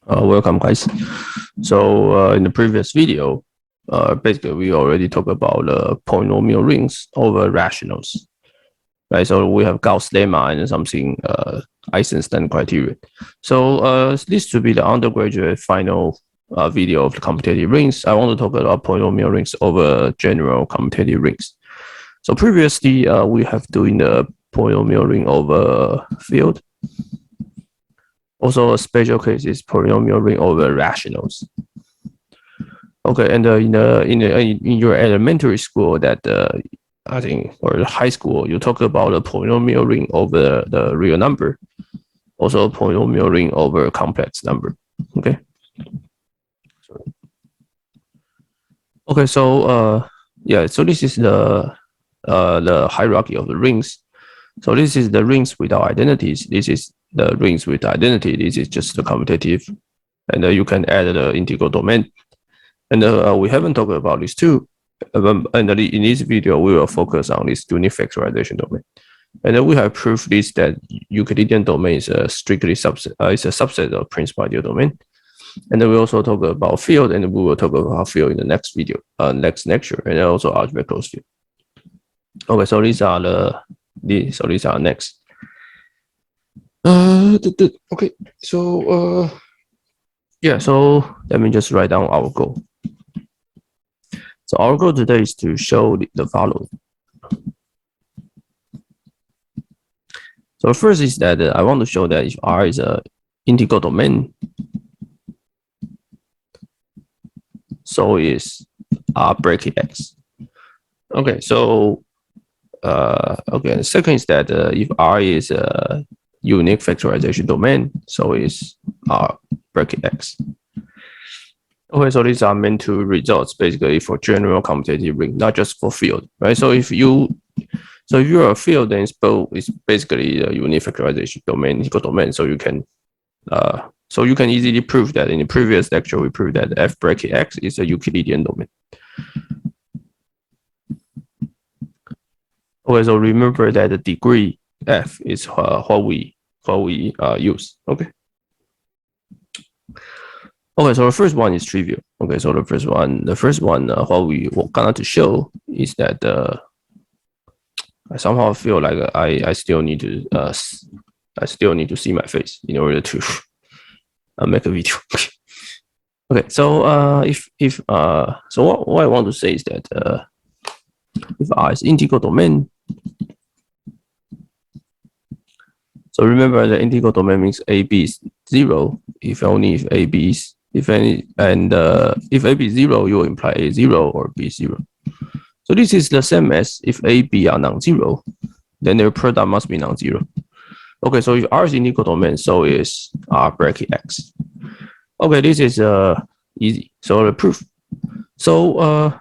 Welcome, guys. So in the previous video, basically we already talked about polynomial rings over rationals, right? So we have Gauss lemma and something Eisenstein criterion. So this should be the undergraduate final video of the commutative rings. I want to talk about polynomial rings over general commutative rings. So previously we have doing the polynomial ring over field. Also, a special case is polynomial ring over rationals. Okay, and in your elementary school, that I think, or high school, you talk about a polynomial ring over the real number, also a polynomial ring over a complex number. Okay. Okay, so yeah, so this is the hierarchy of the rings. So this is the rings without identities. This is the rings with identity. This is just the commutative, and you can add the integral domain. And we haven't talked about this too. And in this video, we will focus on this unique factorization domain. And then we have proved this that Euclidean domain is a strictly subset. It's a subset of principal ideal domain. And then we also talk about field, and we will talk about field in the next video, next lecture, and then also algebraic closed field. Okay, so these are these are next. Okay, so yeah, so let me just write down our goal. So our goal today is to show the following. So first is that I want to show that if R is an integral domain, so is R bracket X. Okay, so okay, the second is that if R is a unique factorization domain, so is R bracket X. Okay, so these are meant to results basically for general commutative ring, not just for field, right? So if you're a field, then it's basically a unique factorization domain, integral domain. So you can easily prove that. In the previous lecture, we proved that F bracket X is a Euclidean domain. Okay, so remember that the degree F is what we use. Okay. Okay, so the first one is trivial. Okay, so the first one, what we gonna to show is that I somehow feel like I still need to see my face in order to make a video. Okay, so so what I want to say is that if R is integral domain, so remember the integral domain means AB is 0 if only if AB is if AB is 0, you will imply A 0 or B 0. So this is the same as if A, B are non-zero, then their product must be non-zero. Okay, so if R is integral domain, so is R bracket X. Okay, this is easy. So the proof. So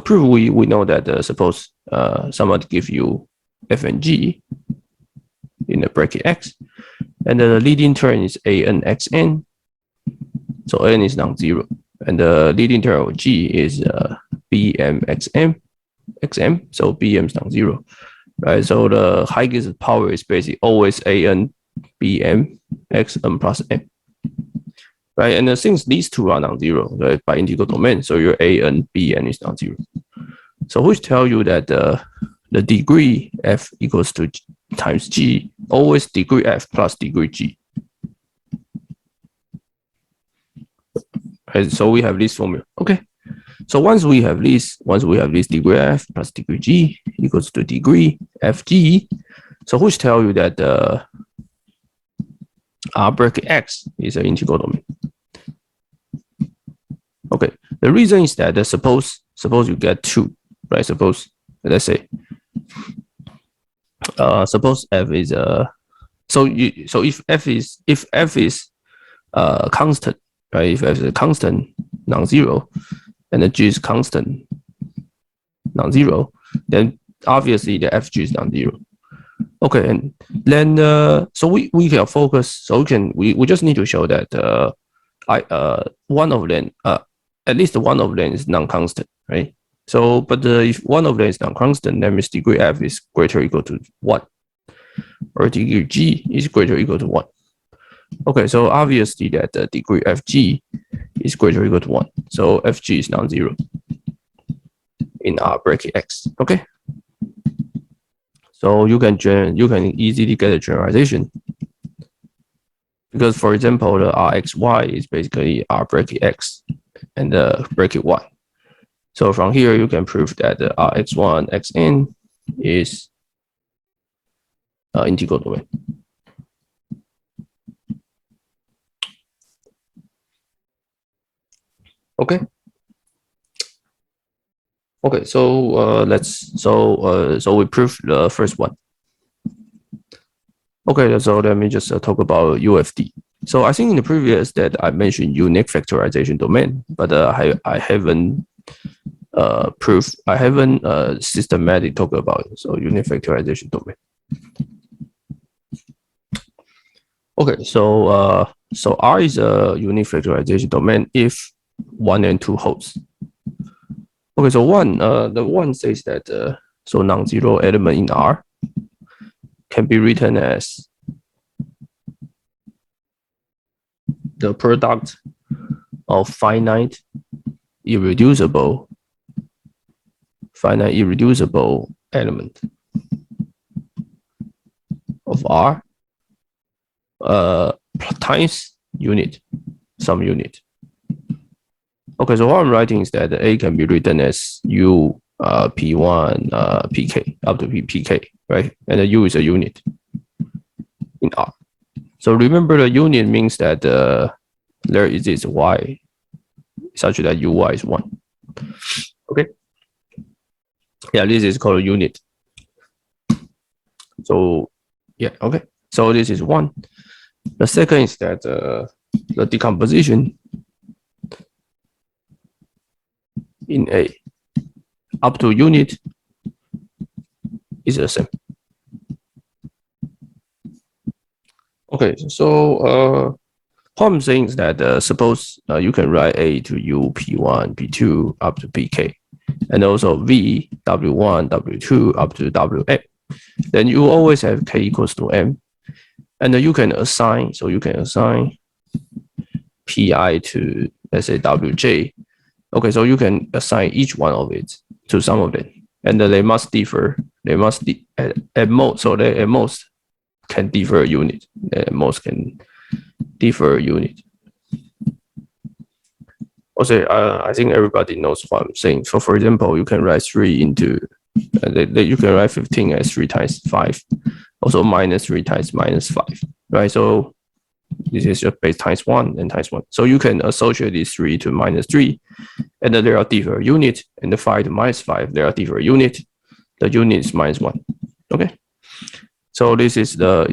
proof we know that suppose somebody give you F and G in the bracket X, and the leading term is A n x n. So n is non-zero, and the leading term of G is Bm xm. So Bm is non-zero, right? So the highest power is basically always An Bm xm plus m, right? And since these two are non-zero, right, by integral domain, so your An Bn is non-zero. So which tell you that the degree F equals to times G, always degree F plus degree G. Right, so we have this formula. Okay. So once we have this degree F plus degree G equals to degree Fg, so which tell you that R bracket X is an integral domain. Okay. The reason is that suppose you get 2, right? Suppose let's say suppose F is so if F is constant, right? If F is a constant non-zero and the G is constant non-zero, then obviously the Fg is non-zero. Okay, and then so we can focus. So we just need to show that one of them at least one of them is non-constant, right? So but if one of them is non-constant, then means degree F is greater or equal to 1, or degree G is greater or equal to 1. Okay, so obviously that the degree fg is greater or equal to 1. So fg is non-zero in R bracket x. Okay. So you can easily get a generalization because, for example, the Rxy is basically R bracket x and the bracket y. So from here you can prove that the Rx1 xn is integral domain. Okay. Okay, so so we proved the first one. Okay, so let me just talk about UFD. So I think in the previous that I mentioned unique factorization domain, but I haven't proved, I haven't systematically talked about it. So unique factorization domain. Okay, so so R is a unique factorization domain if 1 and 2 holds. Okay, so the one says that so non-zero element in R can be written as the product of finite irreducible element of R times unit, some unit. Okay, so what I'm writing is that A can be written as U P1 PK up to PK, right? And the U is a unit in R. So remember the unit means that there exists Y such that Uy is 1. Okay. Yeah, this is called a unit. So yeah, okay. So this is 1. The second is that the decomposition in A up to unit is the same. Okay, so what I'm saying is that suppose you can write A to U P1 P2 up to PK, and also V W1 W2 up to WM. Then you always have K equals to M, and you can assign. So you can assign Pi to, let's say, WJ. Okay, so you can assign each one of it to some of them, and they must differ. They must at most. So they at most can differ a unit. At most can differ a unit. Also, I think everybody knows what I'm saying. So, for example, you can write 3 into, you can write 15 as 3 times 5. Also, minus 3 times minus 5, right? So, this is just base times 1 and times 1. So, you can associate these 3 to minus 3, and then there are different unit, and the 5 to minus 5, there are different unit. The unit is minus 1. Okay. So, this is the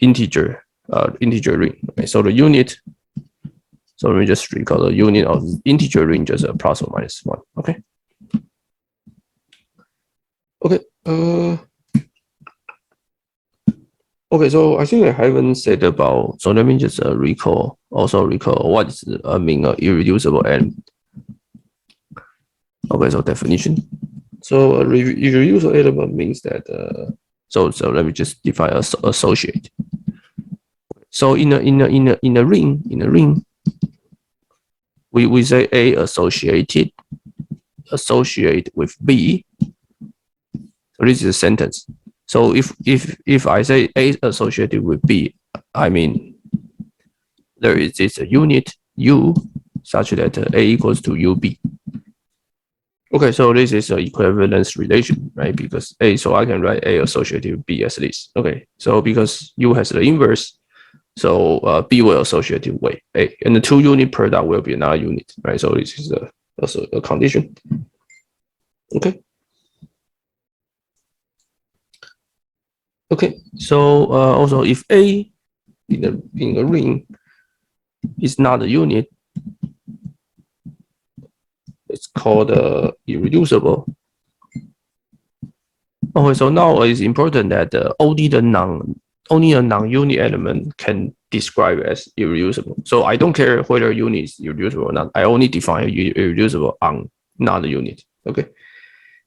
integer ring. Okay? So, the unit. So let me just recall the unit of integer ring just a plus or minus 1. Okay. Okay. Okay. So I think I haven't said about. So let me just recall what is mean irreducible element. Okay. So definition. So irreducible element means that. So let me just define associate. So in a ring. We say A associate with B. So this is a sentence. So if I say A associated with B, I mean there is this unit U such that A equals to UB. Okay, so this is an equivalence relation, right? Because A, so I can write A associated with B as this. Okay, so because U has the inverse, so B will associate with A, and the 2 unit product will be another unit, right? So this is also a condition. Okay. Okay. So also if A in a ring is not a unit, it's called irreducible. Okay. So now it's important that only a non-unit element can describe as irreducible. So I don't care whether unit is irreducible or not. I only define irreducible on not a unit. Okay.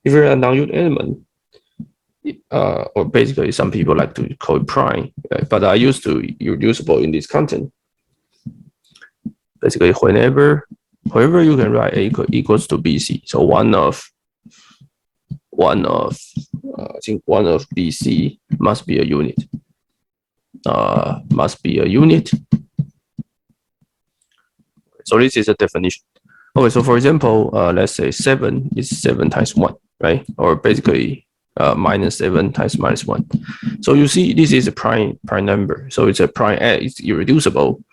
If you're a non-unit element, or basically some people like to call it prime, but I used to reusable in this content. Basically, whenever you can write A equals to BC, so one of I think one of BC must be a unit. So this is a definition. Okay, so for example, let's say 7 is 7 times 1, right? Or basically minus 7 times minus 1. So you see this is a prime number. So it's a prime, it's irreducible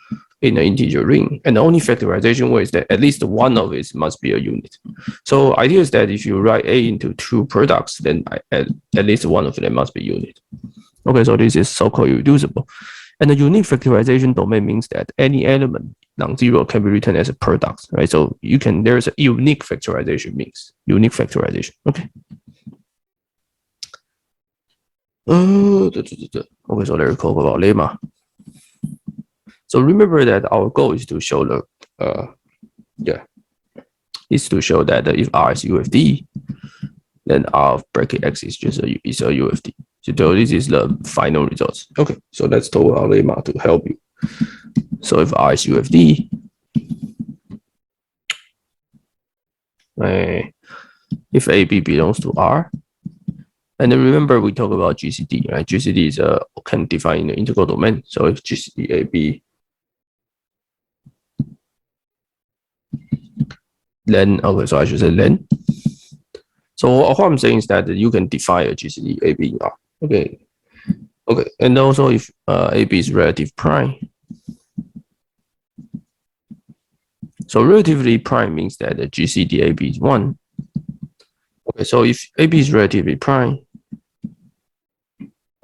in an integer ring. And the only factorization way is that at least one of it must be a unit. So idea is that if you write A into two products, then at least one of them must be unit. Okay, so this is so-called irreducible. And the unique factorization domain means that any element non-zero can be written as a product, right? So you can, there's a unique factorization means, unique factorization, okay? Okay, so let's talk about lemma. So remember that our goal is to show the, is to show that if R is UFD, then R of bracket X is just a UFD. So this is the final results. Okay, so let's talk about lemma to help you. So if R is UFD, if AB belongs to R, and then remember we talk about GCD, right? GCD is can define in the integral domain. So if GCD AB, then okay, so I should say then. So what I'm saying is that you can define a GCD AB in R. Okay, and also if AB is relative prime. So relatively prime means that the GCD AB is 1. Okay, so if AB is relatively prime,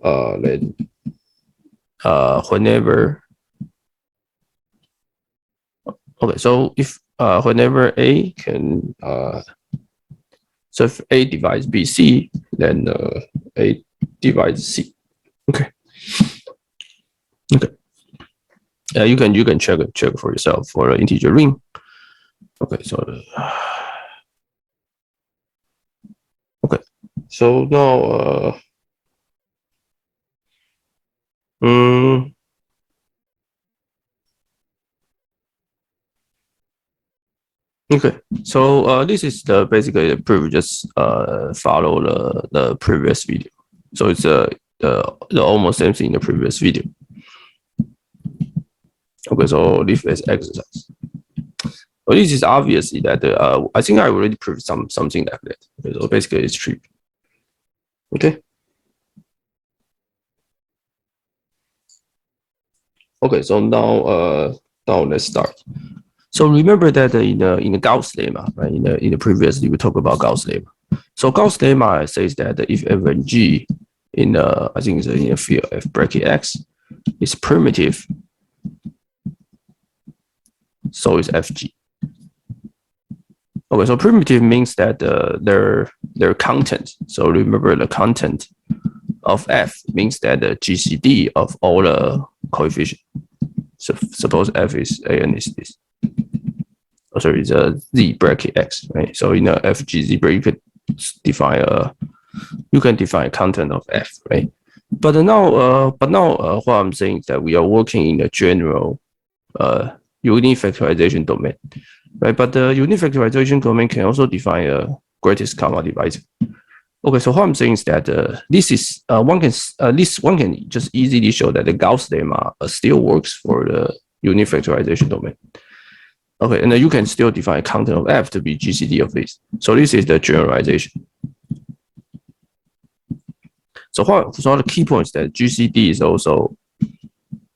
then whenever, okay, so if whenever A can, so if A divides BC, then A divides C. Okay. You can check for yourself for an integer ring. Okay, so so now okay, so this is the basically the previous follow the previous video. So it's the almost same thing in the previous video. Okay, so leave as exercise. Well, this is obviously that I think I already proved something like that. Okay, so basically it's true. Okay. Okay, so now let's start. So remember that in the Gauss lemma, right? In the previous we talked about Gauss lemma. So Gauss lemma says that if f and g in I think it's in a field f bracket x is primitive, so is fg. Okay, so primitive means that their content. So remember the content of f means that the GCD of all the coefficients. So suppose f is a and is this. Oh, sorry, it's a z bracket x, right? So in a fg bracket, you could define content of f, right? But now what I'm saying is that we are working in a general unique factorization domain, right? But the unique factorization domain can also define a greatest common divisor. Okay, so what I'm saying is that this is one can just easily show that the Gauss lemma still works for the unique factorization domain. Okay, and then you can still define content of f to be GCD of this. So this is the generalization. So the key point is that GCD is also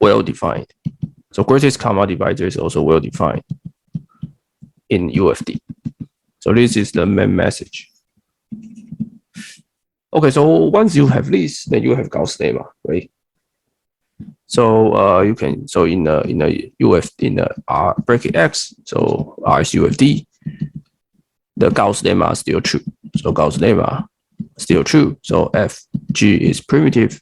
well defined. So greatest common divisor is also well defined in UFD. So this is the main message. Okay, so once you have this, then you have Gauss lemma, right? So you can in the R bracket X, so R is UFD, the Gauss lemma is still true. So Gauss lemma still true. So Fg is primitive.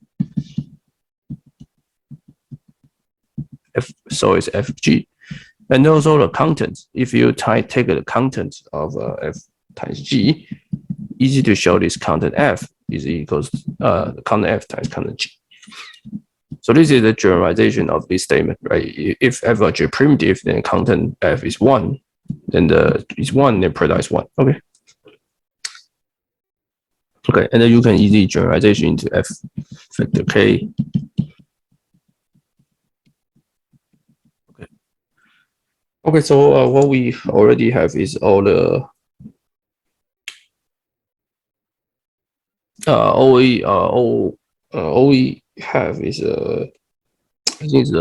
So is Fg. And also the content. If you take the content of F times G, easy to show this content F is equals constant f times constant g. So this is the generalization of this statement, right? If f of g primitive, then constant f is 1, then is 1, then product is 1. Okay. Okay, and then you can easily generalization into f factor k. Okay. Okay, so what we already have is all the all we have is I think it's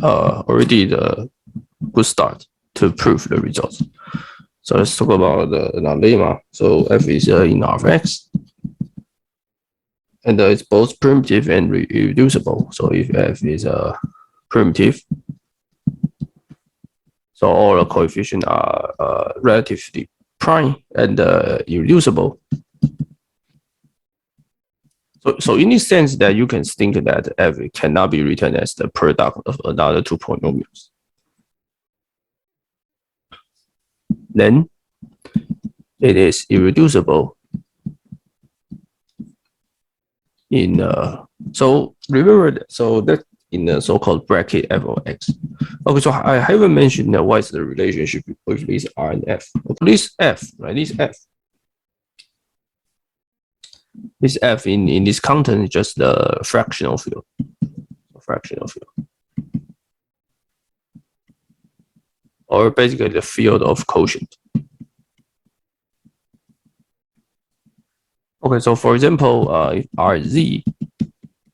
already the good start to prove the results. So let's talk about the lemma. So f is in R of x, and it's both primitive and reducible. So if f is primitive, so all the coefficients are relatively prime and irreducible. So in this sense that you can think that f cannot be written as the product of another two polynomials. Then it is irreducible in so remember that, so that in the so-called bracket f of x. Okay, so I haven't mentioned what is the relationship with this R and F. Okay, this F, right? This F in this content is just the fractional field. Or basically the field of quotient. Okay, so for example, if R is Z,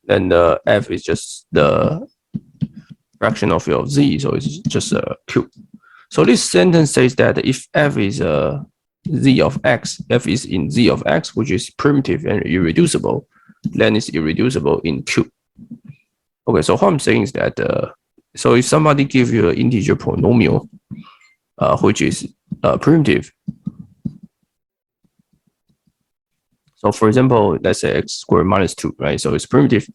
then the F is just the fractional field of Z, so it's just a Q. So this sentence says that if F is Z of X, F is in Z of X, which is primitive and irreducible, then it's irreducible in Q. Okay, so what I'm saying is that so if somebody gives you an integer polynomial, which is primitive, so for example, let's say x squared minus 2, right? So it's primitive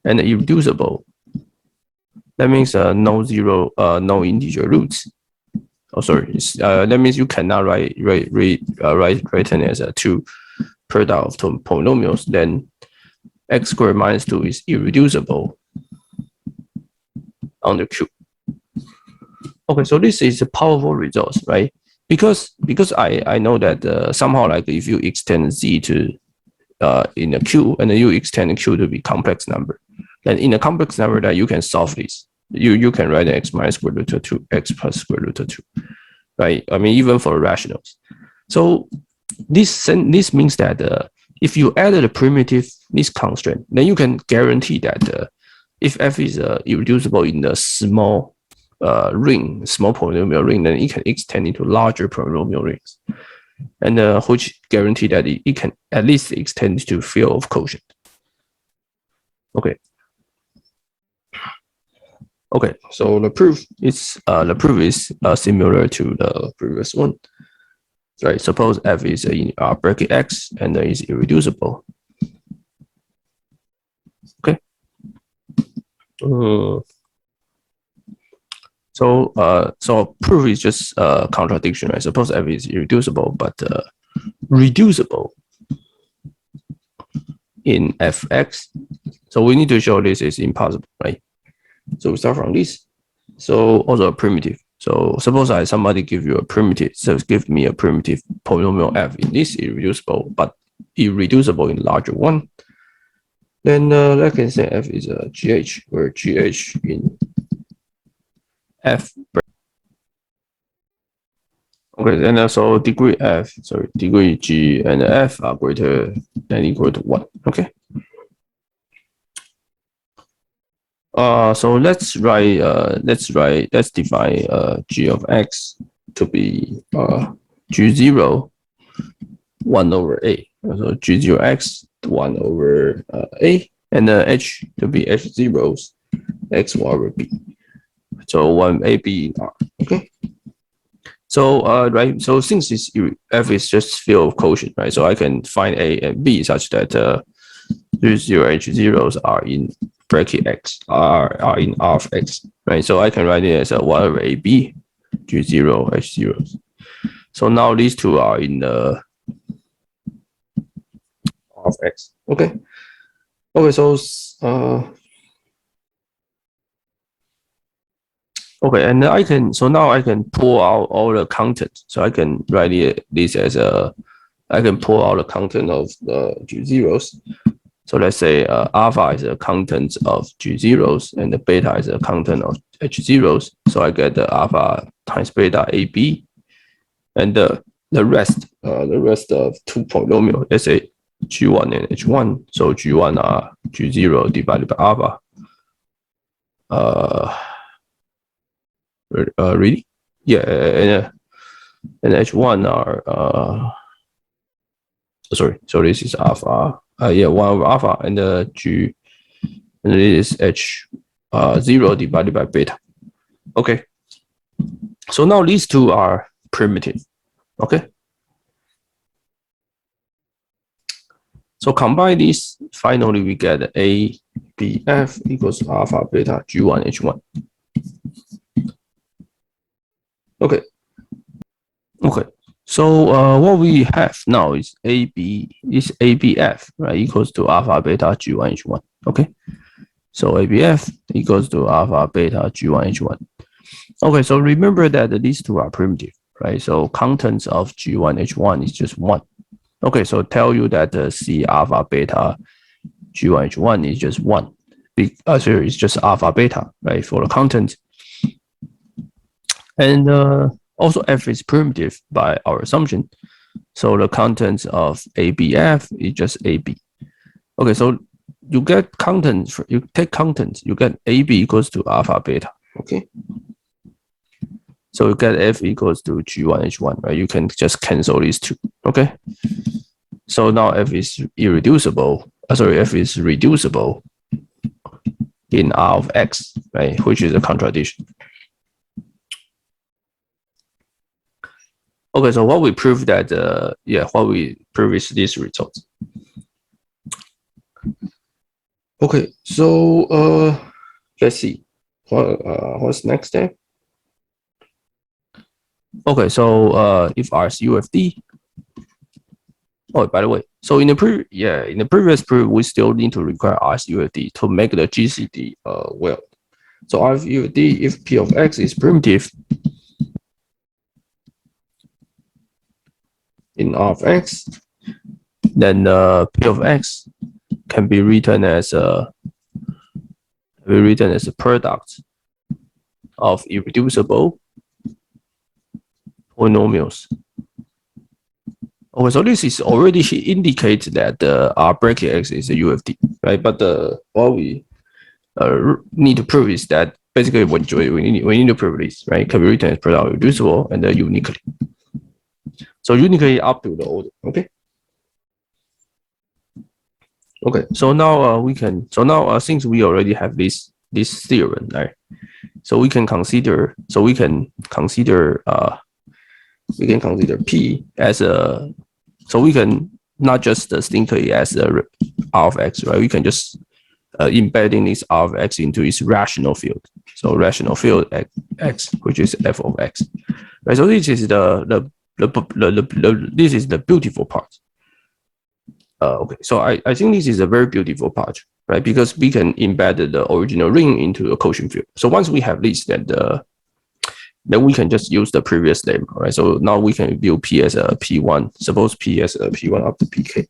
and irreducible. That means no integer roots. Oh, sorry. That means you cannot write written as a two product of polynomials. Then x squared minus 2 is irreducible under Q. Okay, so this is a powerful result, right? Because I know that somehow like if you extend Z to in a Q and then you extend Q to be complex number, then in a complex number that you can solve this. You can write x minus square root of 2, x plus square root of 2, right? I mean, even for rationals. So this means that if you add a primitive this constraint, then you can guarantee that if f is irreducible in the small small polynomial ring, then it can extend into larger polynomial rings, and which guarantee that it can at least extend to field of quotient. Okay. Okay, so the proof is similar to the previous one, right? Suppose f is in bracket x and is irreducible. Okay. So proof is just contradiction, right? Suppose f is irreducible, but reducible in fx. So we need to show this is impossible, right? So we start from this. So also a primitive. So suppose somebody give you a primitive, so give me a primitive polynomial f in this irreducible, but irreducible in larger one. Then I can say f is a gh, where gh in f. Okay, and also degree f, sorry, degree g and f are greater than equal to 1. Okay. So let's define g of x to be g0 1 over a. So g0 x 1 over a, and h to be h0s x 1 over b. So 1 a b in R. Okay. So right. So since this f is just field of quotient, right? So I can find a and b such that g0 h0s are in bracket x are in R of x, right? So I can write it as a 1 over a b g0 h0s. So now these two are in the of x. Okay. Okay, so okay, and now I can pull out all the content. So I can write this as I can pull out the content of the G zeros. So let's say alpha is the content of G zeros and the beta is the content of H zeros. So I get the alpha times beta AB, and the rest of two polynomial. Let's say G1 and H1. So G1 are G0 divided by alpha. Really? Yeah, and H1 are sorry. So this is alpha. Yeah, 1 over alpha, and G, and this is H 0 divided by beta. Okay. So now these two are primitive. Okay. So combine these, finally we get ABF equals alpha beta G1 H1. Okay. Okay. So what we have now is ABF, right, equals to alpha beta G1 H1. Okay. So ABF equals to alpha beta G1 H1. Okay, so remember that these two are primitive, right? So contents of G1 H1 is just 1. Okay, so tell you that the C alpha beta G1 H1 is just 1. So it's just alpha beta, right, for the content. And also F is primitive by our assumption. So the contents of ABF is just AB. Okay, so you get contents, you take contents, you get AB equals to alpha beta. Okay. So you get F equals to G1 H1, right? You can just cancel these two. Okay. So now F is irreducible. F is reducible in R of X, right? Which is a contradiction. Okay, so what we prove that what we prove is these results. Okay, so let's see what's next step. Okay, so if R is UFD. Oh, by the way, so in the previous proof, we still need to require R is UFD to make the GCD well. So R is UFD if P of X is primitive in R of X, then P of X can be written as a product of irreducible polynomials. Okay, so this is already indicates that the R bracket X is a UFD, right? But what we need to prove is that basically what we need to prove this, right? Can be written as product of irreducible and uniquely. So uniquely up to the order, okay? Okay, so now since we already have this theorem, right? So we can consider P as a, so we can not just distinctly as a R of X, right? We can just embedding this R of X into its rational field. So rational field X, which is F of X, right? So this is this is the beautiful part. Okay, so I think this is a very beautiful part, right? Because we can embed the original ring into a quotient field. So once we have this, then we can just use the previous lemma, right? So now we can view P as a P1. Suppose P as a P1 up to PK,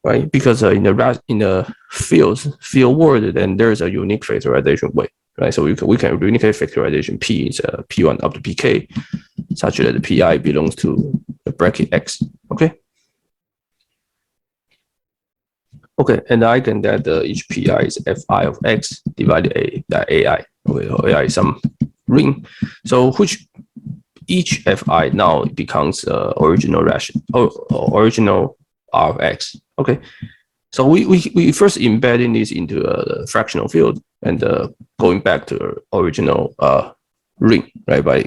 right? Because in the field world, then there is a unique factorization way, right? So we can uniquely factorization P is a P1 up to PK, such that the Pi belongs to the bracket X. Okay. Okay, and the eigen that each Pi is Fi of X divided AI. Okay, so AI is some ring. So which each Fi now becomes original original R of X. Okay, so we first embedding this into the fractional field and going back to the original ring, right, by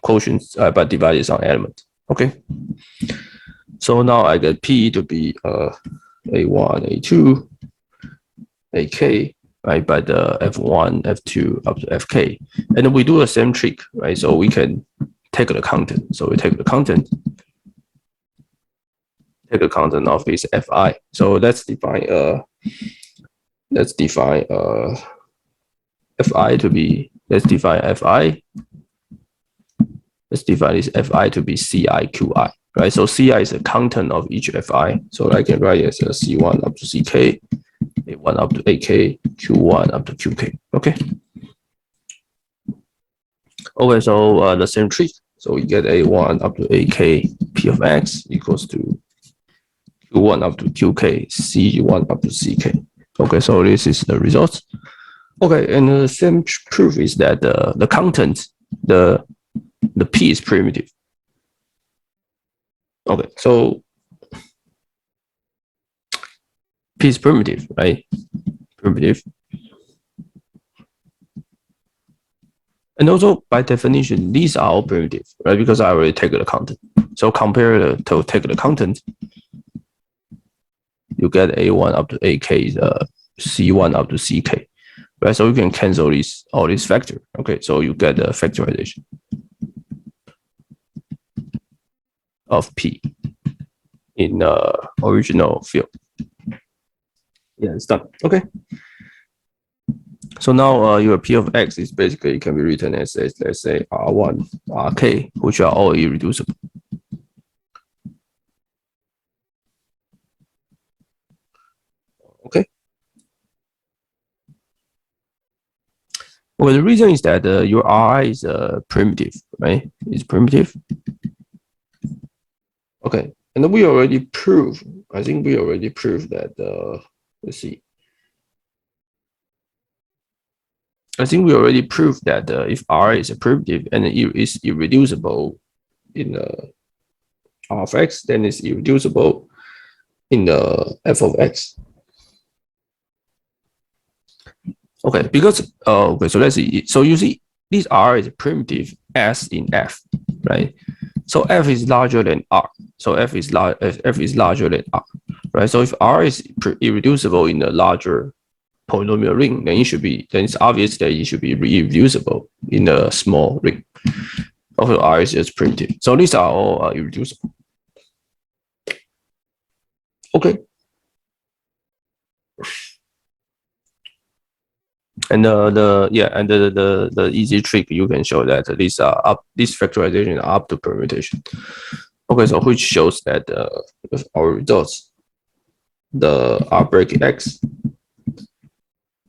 quotients by dividing some element. Okay, so now I get P to be A1, A2, AK, right, by the F1, F2 up to FK. And then we do the same trick, right? So we can take the content. So we take the content take a constant of this fi. So let's define fi to be, let's define this fi to be ciqi, right? So ci is a content of each fi. So I can write it as a c1 up to ck, a1 up to ak, q1 up to qk. Okay. Okay, so the same trick. So we get a1 up to ak p of x equals to q1 up to qk, c1 up to ck. Okay, so this is the result. Okay, and the same proof is that the content, the p is primitive. Okay, so p is primitive, right? Primitive. And also, by definition, these are all primitive, right? Because I already take the content. So compare to take the content, you get a1 up to ak, c1 up to ck, right? So you can cancel all these factors. Okay, so you get the factorization of p in the original field. Yeah, it's done. Okay. So now your p of x is basically can be written as let's say r1, rk, which are all irreducible. Okay. Well, the reason is that your ri is primitive, right? It's primitive. Okay, and then we already proved. I think we already proved that. Let's see. I think we already proved that if R is a primitive and it is irreducible in R of x, then it's irreducible in the f of x. Okay, because okay, so let's see. So you see, this R is a primitive S in F, right? So F is larger than R. So F is larger than R, right? So if R is irreducible in a larger polynomial ring, then it's obvious that it should be irreducible in a small ring. Also, R is just primitive. So these are all irreducible. Okay. And the easy trick you can show that these factorization are up to permutation. Okay, so which shows that our results, the algebraic x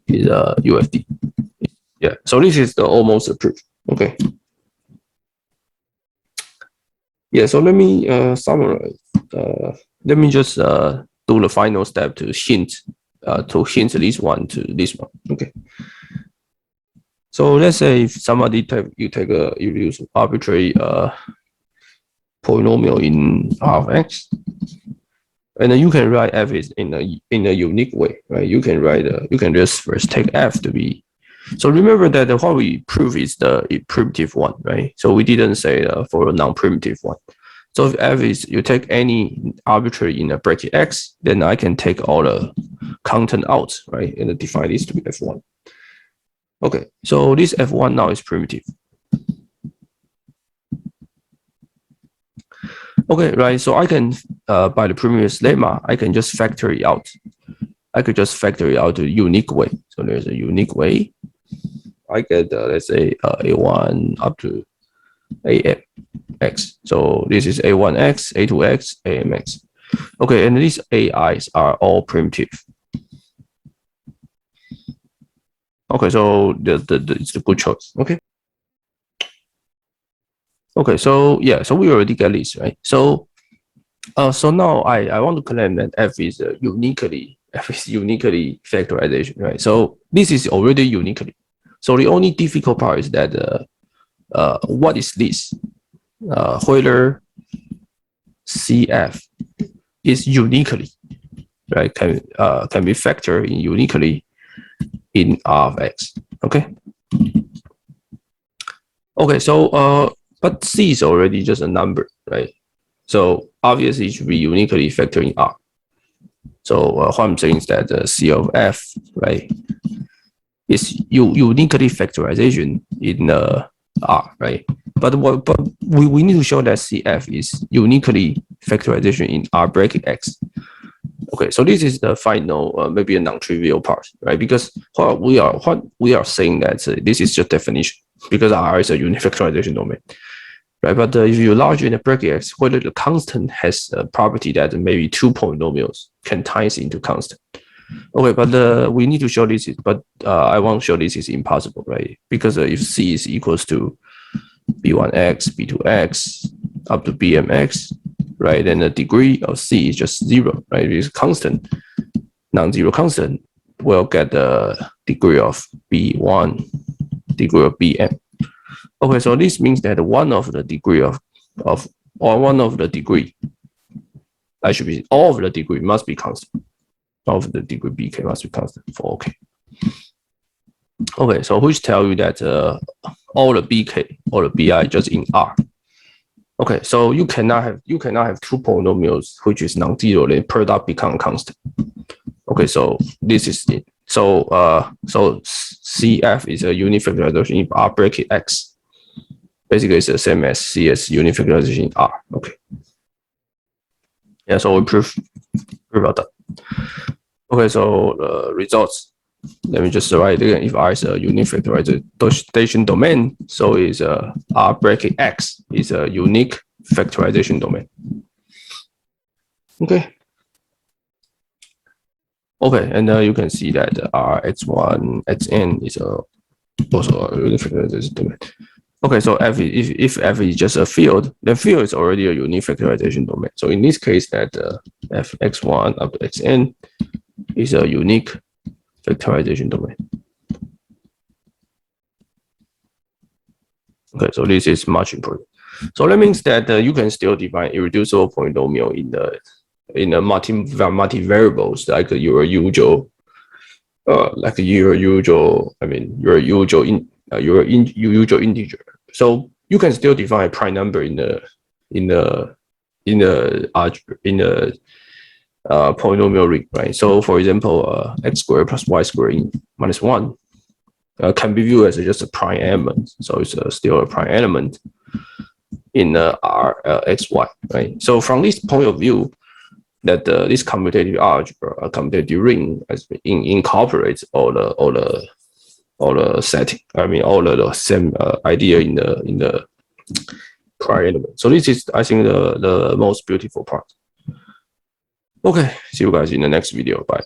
is UFD. Yeah, so this is the almost a proof. Okay. Yeah, so let me summarize. Let me just do the final step to hint this one to this one. Okay. So let's say if somebody you use arbitrary polynomial in R of x, and then you can write f is in a unique way, right? You can write you can just first take f to be. So remember that what we prove is the primitive one, right? So we didn't say for a non-primitive one. So if f is, you take any arbitrary in a bracket x, then I can take all the content out, right? And define this to be f1. Okay, so this f1 now is primitive. Okay, right, so I can, by the previous lemma, I can just factor it out. I could just factor it out to a unique way. So there's a unique way. I get, let's say, a1 up to amx. So this is a1x, a2x, amx. Okay, and these ai's are all primitive. Okay, so it's a good choice. Okay. Okay, so yeah, so we already get this, right? So now I want to claim that f is uniquely factorization, right? So this is already uniquely. So the only difficult part is that what is this? Whether CF is uniquely, right? Can be factored in uniquely in R of x. Okay. Okay, so but C is already just a number, right? So obviously it should be uniquely factored in R. So what I'm saying is that C of F, right, is uniquely factorization in R, right? But we need to show that CF is uniquely factorization in R bracket X. Okay, so this is the final, maybe a non-trivial part, right? Because what we are saying that this is just definition, because R is a unique factorization domain, right? But if you large in a bracket X, whether the constant has a property that maybe two polynomials can times into constant. Okay, but we need to show this, but I won't show this is impossible, right? Because if C is equals to B1x, B2x, up to Bmx, right? Then the degree of C is just 0, right? It is constant, non-zero constant, we'll get the degree of B1, degree of Bm. Okay, so this means that one of the degree all of the degree must be constant. All of the degree bk must be constant for OK. Okay, so which tell you that all the bk, all the bi just in R. Okay, so you cannot have two polynomials which is non-zero, then product become constant. Okay, so this is it. So CF is a unique factorization in R bracket X. Basically, it's the same as CS unique factorization in R. Okay. Yeah, so we prove about that. Okay, so results. Let me just write it again. If R is a unique factorization domain, so is R bracket X is a unique factorization domain. Okay. Okay, and you can see that Rx1, Xn is also a unique factorization domain. Okay, so if F is just a field, then field is already a unique factorization domain. So in this case, that Fx1 up to Xn is a unique factorization domain. Okay, so this is much important. So that means that you can still define irreducible polynomial in a multi-variables like your usual integer. So you can still define a prime number in the polynomial ring, right? So for example, x squared plus y squared minus 1 can be viewed as just a prime element. So it's still a prime element in R xy, right? So from this point of view, that this commutative algebra, commutative ring, incorporates all the setting. I mean, all the same idea in the prime element. So this is, I think, the most beautiful part. Okay, see you guys in the next video. Bye.